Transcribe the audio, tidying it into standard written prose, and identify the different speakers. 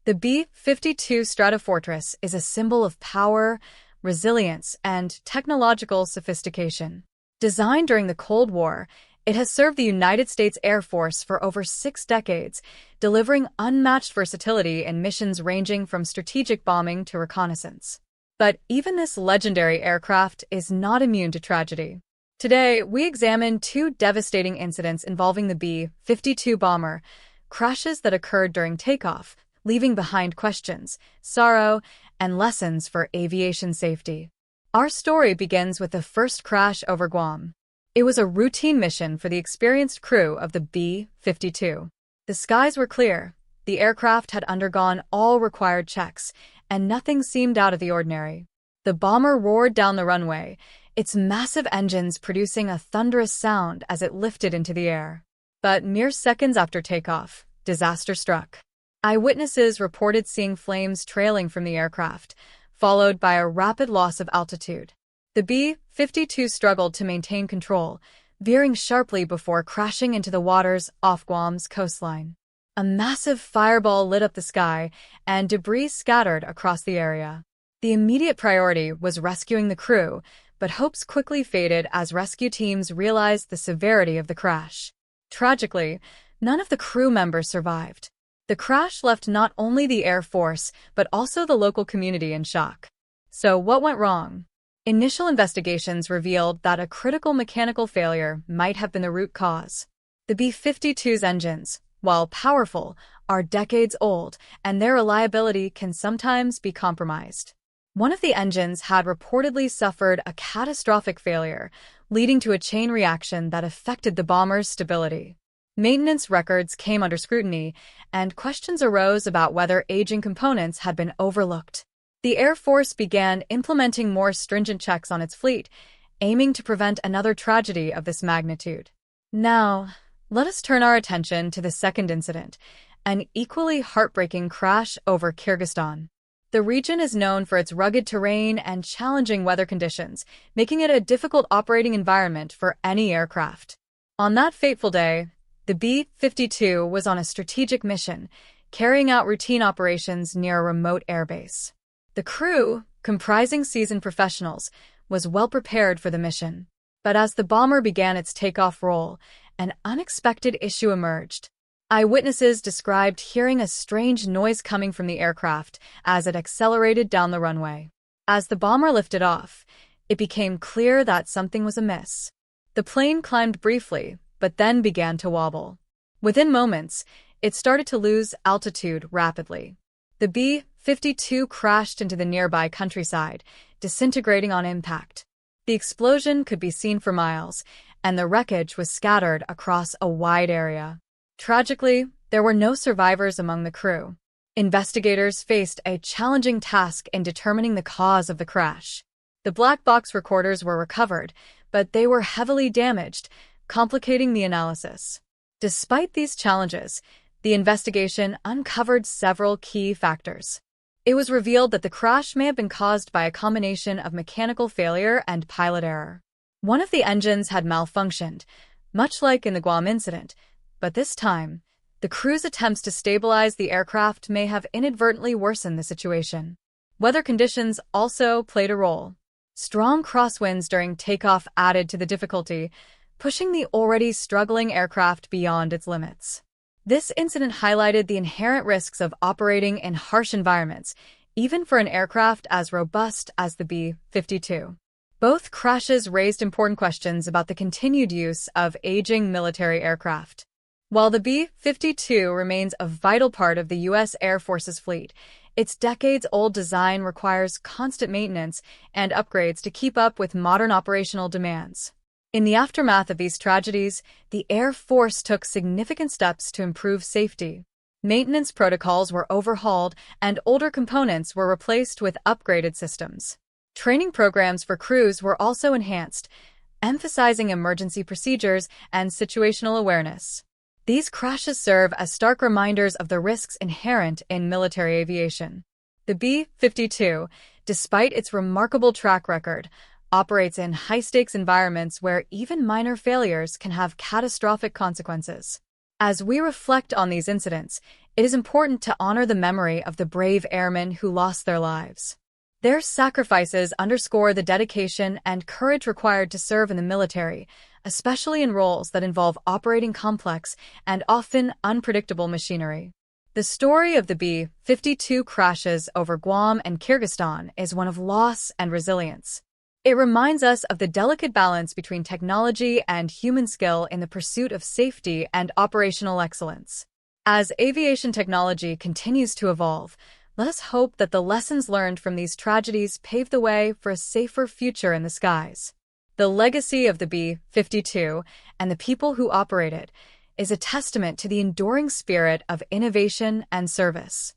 Speaker 1: The B-52 Stratofortress is a symbol of power, resilience, and technological sophistication. Designed during the Cold War, it has served the United States Air Force for over 6 decades, delivering unmatched versatility in missions ranging from strategic bombing to reconnaissance. But even this legendary aircraft is not immune to tragedy. Today, we examine 2 devastating incidents involving the B-52 bomber, crashes that occurred during takeoff, leaving behind questions, sorrow, and lessons for aviation safety. Our story begins with the first crash over Guam. It was a routine mission for the experienced crew of the B-52. The skies were clear, the aircraft had undergone all required checks, and nothing seemed out of the ordinary. The bomber roared down the runway, its massive engines producing a thunderous sound as it lifted into the air. But mere seconds after takeoff, disaster struck. Eyewitnesses reported seeing flames trailing from the aircraft, followed by a rapid loss of altitude. The B-52 struggled to maintain control, veering sharply before crashing into the waters off Guam's coastline. A massive fireball lit up the sky, and debris scattered across the area. The immediate priority was rescuing the crew, but hopes quickly faded as rescue teams realized the severity of the crash. Tragically, none of the crew members survived. The crash left not only the Air Force, but also the local community in shock. So what went wrong? Initial investigations revealed that a critical mechanical failure might have been the root cause. The B-52's engines, while powerful, are decades old, and their reliability can sometimes be compromised. One of the engines had reportedly suffered a catastrophic failure, leading to a chain reaction that affected the bomber's stability. Maintenance records came under scrutiny, and questions arose about whether aging components had been overlooked. The Air Force began implementing more stringent checks on its fleet, aiming to prevent another tragedy of this magnitude. Now, let us turn our attention to the second incident, an equally heartbreaking crash over Kyrgyzstan. The region is known for its rugged terrain and challenging weather conditions, making it a difficult operating environment for any aircraft. On that fateful day, the B-52 was on a strategic mission, carrying out routine operations near a remote airbase. The crew, comprising seasoned professionals, was well prepared for the mission. But as the bomber began its takeoff roll, an unexpected issue emerged. Eyewitnesses described hearing a strange noise coming from the aircraft as it accelerated down the runway. As the bomber lifted off, it became clear that something was amiss. The plane climbed briefly, but then began to wobble. Within moments, it started to lose altitude rapidly. The B-52 crashed into the nearby countryside, disintegrating on impact. The explosion could be seen for miles, and the wreckage was scattered across a wide area. Tragically, there were no survivors among the crew. Investigators faced a challenging task in determining the cause of the crash. The black box recorders were recovered, but they were heavily damaged, complicating the analysis. Despite these challenges, the investigation uncovered several key factors. It was revealed that the crash may have been caused by a combination of mechanical failure and pilot error. One of the engines had malfunctioned, much like in the Guam incident, but this time, the crew's attempts to stabilize the aircraft may have inadvertently worsened the situation. Weather conditions also played a role. Strong crosswinds during takeoff added to the difficulty, pushing the already struggling aircraft beyond its limits. This incident highlighted the inherent risks of operating in harsh environments, even for an aircraft as robust as the B-52. Both crashes raised important questions about the continued use of aging military aircraft. While the B-52 remains a vital part of the U.S. Air Force's fleet, its decades-old design requires constant maintenance and upgrades to keep up with modern operational demands. In the aftermath of these tragedies, the Air Force took significant steps to improve safety. Maintenance protocols were overhauled and older components were replaced with upgraded systems. Training programs for crews were also enhanced, emphasizing emergency procedures and situational awareness. These crashes serve as stark reminders of the risks inherent in military aviation. The B-52, despite its remarkable track record, operates in high-stakes environments where even minor failures can have catastrophic consequences. As we reflect on these incidents, It is important to honor the memory of the brave airmen who lost their lives. Their sacrifices underscore the dedication and courage required to serve in the military, especially in roles that involve operating complex and often unpredictable machinery. The story of the B-52 crashes over Guam and Kyrgyzstan is one of loss and resilience. It reminds us of the delicate balance between technology and human skill in the pursuit of safety and operational excellence. As aviation technology continues to evolve, let us hope that the lessons learned from these tragedies pave the way for a safer future in the skies. The legacy of the B-52 and the people who operate it is a testament to the enduring spirit of innovation and service.